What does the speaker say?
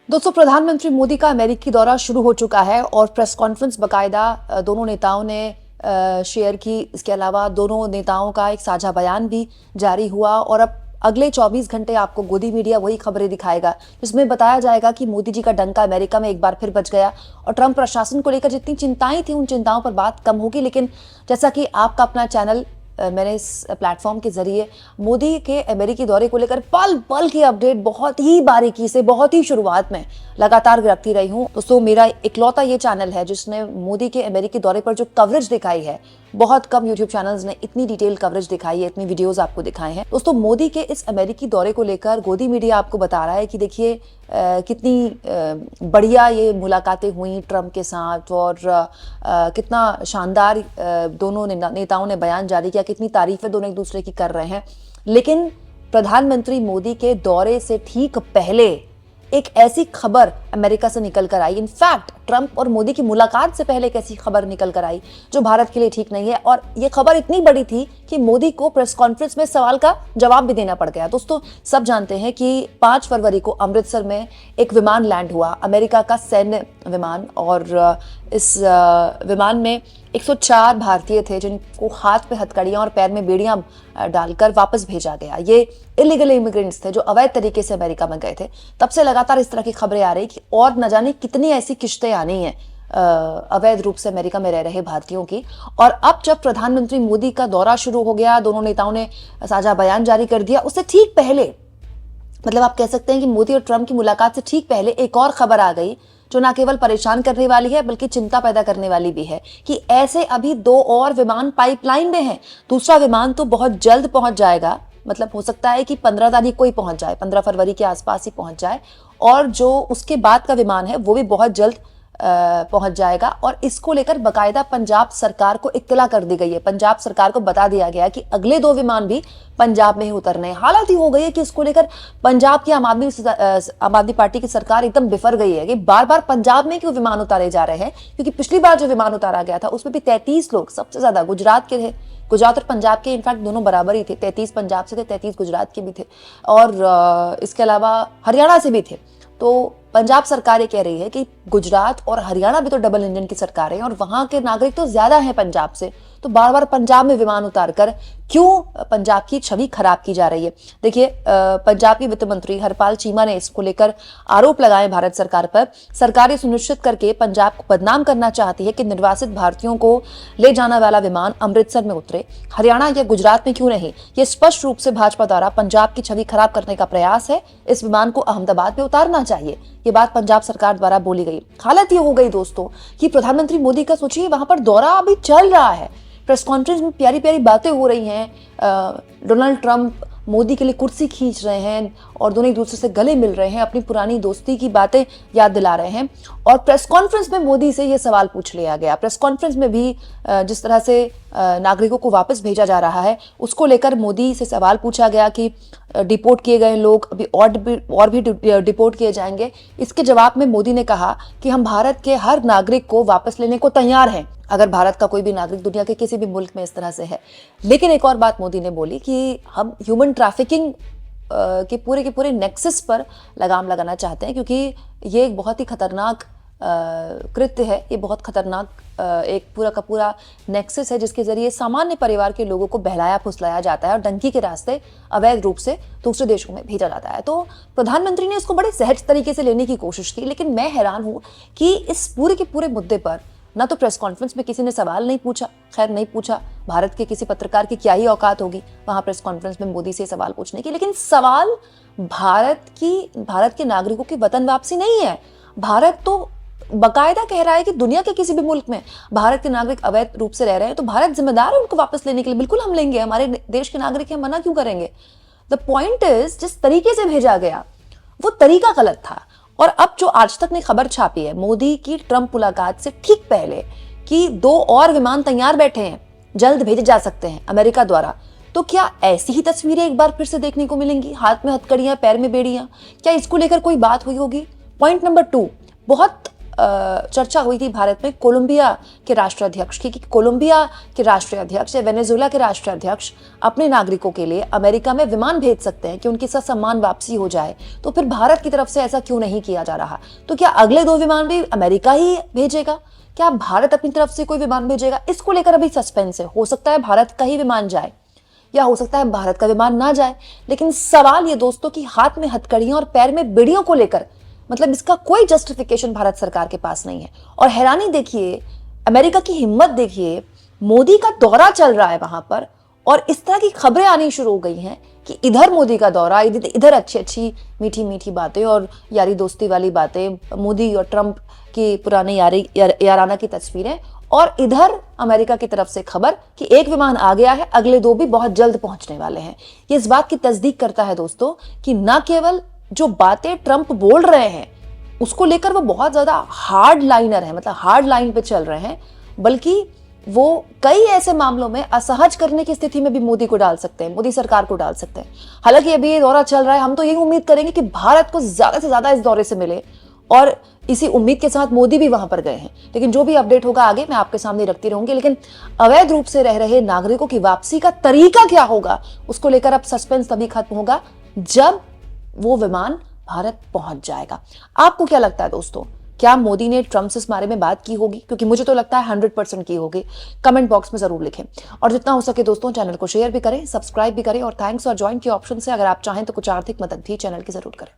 दोस्तों, प्रधानमंत्री मोदी का अमेरिकी दौरा शुरू हो चुका है और प्रेस कॉन्फ्रेंस बाकायदा दोनों नेताओं ने शेयर की। इसके अलावा दोनों नेताओं का एक साझा बयान भी जारी हुआ और अब अगले 24 घंटे आपको गोदी मीडिया वही खबरें दिखाएगा जिसमें बताया जाएगा कि मोदी जी का डंका अमेरिका में एक बार फिर बज गया और ट्रंप प्रशासन को लेकर जितनी चिंताएं थी उन चिंताओं पर बात कम होगी। लेकिन जैसा कि आपका अपना चैनल मैंने इस प्लेटफॉर्म के जरिए मोदी के अमेरिकी दौरे को लेकर पल पल की अपडेट बहुत ही बारीकी से, बहुत ही शुरुआत में लगातार रखती रही हूं। दोस्तों, मेरा इकलौता ये चैनल है जिसने मोदी के अमेरिकी दौरे पर जो कवरेज दिखाई है, बहुत कम यूट्यूब चैनल्स ने इतनी डिटेल कवरेज दिखाई है, इतनी वीडियोस आपको दिखाए हैं। दोस्तों, मोदी के इस अमेरिकी दौरे को लेकर गोदी मीडिया आपको बता रहा है कि देखिए कितनी बढ़िया ये मुलाकातें हुई ट्रंप के साथ और कितना शानदार दोनों नेताओं ने बयान जारी किया, कितनी तारीफें दोनों एक दूसरे की कर रहे हैं। लेकिन प्रधानमंत्री मोदी के दौरे से ठीक पहले एक ऐसी खबर अमेरिका से निकल कर आई, इनफैक्ट ट्रंप और मोदी की मुलाकात से पहले एक ऐसी खबर निकल कर आई जो भारत के लिए ठीक नहीं है। और ये खबर इतनी बड़ी थी कि मोदी को प्रेस कॉन्फ्रेंस में सवाल का जवाब भी देना पड़ गया। दोस्तों, सब जानते हैं कि 5 फरवरी को अमृतसर में एक विमान लैंड हुआ, अमेरिका का सैन्य विमान, और इस विमान में 104 भारतीय थे जिनको हाथ पे हथकड़ियां और पैर में बेड़ियां डालकर वापस भेजा गया। ये इलीगल इमिग्रेंट्स थे जो अवैध तरीके से अमेरिका में गए थे। तब से लगातार इस तरह की खबरें आ रही कि और न जाने कितनी ऐसी किश्तें आनी है अवैध रूप से अमेरिका में रह रहे भारतीयों की। और अब जब प्रधानमंत्री मोदी का दौरा शुरू हो गया, दोनों नेताओं ने साझा बयान जारी कर दिया, उससे ठीक पहले, मतलब आप कह सकते हैं कि मोदी और ट्रंप की मुलाकात से ठीक पहले एक और खबर आ गई जो ना केवल परेशान करने वाली है बल्कि चिंता पैदा करने वाली भी है कि ऐसे अभी 2 और विमान पाइपलाइन में हैं। दूसरा विमान तो बहुत जल्द पहुंच जाएगा, मतलब हो सकता है कि 15 तारीख को ही पहुंच जाए, 15 फरवरी के आसपास ही पहुंच जाए, और जो उसके बाद का विमान है वो भी बहुत जल्द पहुंच जाएगा। और इसको लेकर बकायदा पंजाब सरकार को इत्तला कर दी गई है। पंजाब सरकार को बता दिया गया कि अगले 2 विमान भी पंजाब में ही उतरने हैं। हालत ही हो गई है कि इसको लेकर पंजाब की आम आदमी पार्टी की सरकार एकदम बिफर गई है कि बार बार पंजाब में क्यों विमान उतारे जा रहे हैं, क्योंकि पिछली बार जो विमान उतारा गया था उसमें भी 33 लोग, सबसे ज्यादा गुजरात के थे, गुजरात और पंजाब के इनफैक्ट दोनों बराबर ही थे, 33 पंजाब से थे, 33 गुजरात के भी थे, और इसके अलावा हरियाणा से भी थे। तो पंजाब सरकार ये कह रही है कि गुजरात और हरियाणा भी तो डबल इंजन की सरकार है और वहां के नागरिक तो ज्यादा हैं पंजाब से, तो बार बार पंजाब में विमान उतारकर क्यों पंजाब की छवि खराब की जा रही है। देखिए, पंजाब के वित्त मंत्री हरपाल चीमा ने इसको लेकर आरोप लगाए भारत सरकार पर। सरकार ये सुनिश्चित करके पंजाब को बदनाम करना चाहती है कि निर्वासित भारतीयों को ले जाने वाला विमान अमृतसर में उतरे, हरियाणा या गुजरात में क्यों नहीं। ये स्पष्ट रूप से भाजपा द्वारा पंजाब की छवि खराब करने का प्रयास है। इस विमान को अहमदाबाद में उतारना चाहिए, ये बात पंजाब सरकार द्वारा बोली गई। हालत ये हो गई दोस्तों कि प्रधानमंत्री मोदी का, सोचिए, वहां पर दौरा अभी चल रहा है, प्रेस कॉन्फ्रेंस में प्यारी प्यारी बातें हो रही हैं, डोनाल्ड ट्रंप मोदी के लिए कुर्सी खींच रहे हैं और दोनों एक दूसरे से गले मिल रहे हैं, अपनी पुरानी दोस्ती की बातें याद दिला रहे हैं। और प्रेस कॉन्फ्रेंस में मोदी से ये सवाल पूछ लिया गया। प्रेस कॉन्फ्रेंस में भी जिस तरह से नागरिकों को वापस भेजा जा रहा है उसको लेकर मोदी से सवाल पूछा गया कि डिपोर्ट किए गए लोग अभी और भी डिपोर्ट किए जाएंगे। इसके जवाब में मोदी ने कहा कि हम भारत के हर नागरिक को वापस लेने को तैयार हैं, अगर भारत का कोई भी नागरिक दुनिया के किसी भी मुल्क में इस तरह से है। लेकिन एक और बात मोदी ने बोली कि हम ह्यूमन ट्रैफिकिंग के पूरे नेक्सस पर लगाम लगाना चाहते हैं, क्योंकि ये एक बहुत ही खतरनाक कृत्य है, ये बहुत खतरनाक एक पूरा का पूरा नेक्सस है जिसके जरिए सामान्य परिवार के लोगों को बहलाया फुसलाया जाता है और डंकी के रास्ते अवैध रूप से दूसरे देशों में भेजा जाता है। तो प्रधानमंत्री ने इसको बड़े सहज तरीके से लेने की कोशिश की, लेकिन मैं हैरान हूं कि इस पूरे के पूरे मुद्दे पर ना तो प्रेस कॉन्फ्रेंस में किसी ने सवाल नहीं पूछा, खैर नहीं पूछा, भारत के किसी पत्रकार की क्या ही औकात होगी वहां प्रेस कॉन्फ्रेंस में मोदी से सवाल पूछने की। लेकिन सवाल भारत के नागरिकों की वतन वापसी नहीं है। भारत तो बकायदा कह रहा है कि दुनिया के किसी भी मुल्क में भारत के नागरिक अवैध रूप से रह रहे हैं तो भारत जिम्मेदार है उनको वापस लेने के लिए। बिल्कुल हम लेंगे, हमारे देश के नागरिक हैं, मना क्यों करेंगे। द पॉइंट इज, जिस तरीके से भेजा गया वो तरीका गलत था। और अब जो आज तक ने खबर छापी है मोदी की ट्रंप मुलाकात से ठीक पहले कि 2 और विमान तैयार बैठे हैं, जल्द भेजे जा सकते हैं अमेरिका द्वारा, तो क्या ऐसी ही तस्वीरें एक बार फिर से देखने को मिलेंगी, हाथ में हथकड़ियां पैर में बेड़ियां? क्या इसको लेकर कोई बात हुई होगी? पॉइंट नंबर 2, बहुत चर्चा हुई थी भारत में कोलंबिया के राष्ट्राध्यक्ष की कि कोलंबिया के राष्ट्राध्यक्ष या वेनेजुएला के राष्ट्राध्यक्ष अपने नागरिकों के लिए अमेरिका में विमान भेज सकते हैं कि उनकी ससम्मान वापसी हो जाए, तो फिर भारत की तरफ से ऐसा क्यों नहीं किया जा रहा? तो क्या अगले 2 विमान भी अमेरिका ही भेजेगा? क्या भारत अपनी तरफ से कोई विमान भेजेगा? इसको लेकर अभी सस्पेंस है। हो सकता है भारत का ही विमान जाए या हो सकता है भारत का विमान ना जाए, लेकिन सवाल ये दोस्तों कि हाथ में हथकड़ियां और पैर में बेड़ियों को लेकर मतलब इसका कोई जस्टिफिकेशन भारत सरकार के पास नहीं है। और हैरानी देखिए, अमेरिका की हिम्मत देखिए, मोदी का दौरा चल रहा है वहां पर और इस तरह की खबरें आनी शुरू हो गई हैं कि इधर मोदी का दौरा, इधर अच्छी अच्छी मीठी मीठी बातें और यारी दोस्ती वाली बातें, मोदी और ट्रंप की पुरानी याराना की तस्वीरें, और इधर अमेरिका की तरफ से खबर कि एक विमान आ गया है, अगले 2 भी बहुत जल्द पहुंचने वाले हैं। ये इस बात की तस्दीक करता है दोस्तों कि न केवल जो बातें ट्रंप बोल रहे हैं उसको लेकर वो बहुत ज्यादा हार्ड लाइनर है, मतलब हार्ड लाइन पे चल रहे हैं, बल्कि वो कई ऐसे मामलों में असहज करने की स्थिति में भी मोदी को डाल सकते हैं, मोदी सरकार को डाल सकते हैं। हालांकि अभी ये दौरा चल रहा है, हम तो यही उम्मीद करेंगे कि भारत को ज्यादा से ज्यादा इस दौरे से मिले और इसी उम्मीद के साथ मोदी भी वहां पर गए हैं। लेकिन जो भी अपडेट होगा आगे मैं आपके सामने रखती रहूंगी। लेकिन अवैध रूप से रह रहे नागरिकों की वापसी का तरीका क्या होगा उसको लेकर अब सस्पेंस तभी खत्म होगा जब वो विमान भारत पहुंच जाएगा। आपको क्या लगता है दोस्तों, क्या मोदी ने ट्रंप से इस बारे में बात की होगी? क्योंकि मुझे तो लगता है 100% की होगी। कमेंट बॉक्स में जरूर लिखें और जितना हो सके दोस्तों चैनल को शेयर भी करें, सब्सक्राइब भी करें और थैंक्स और ज्वाइन के ऑप्शन से अगर आप चाहें तो कुछ आर्थिक मदद भी चैनल की जरूर करें।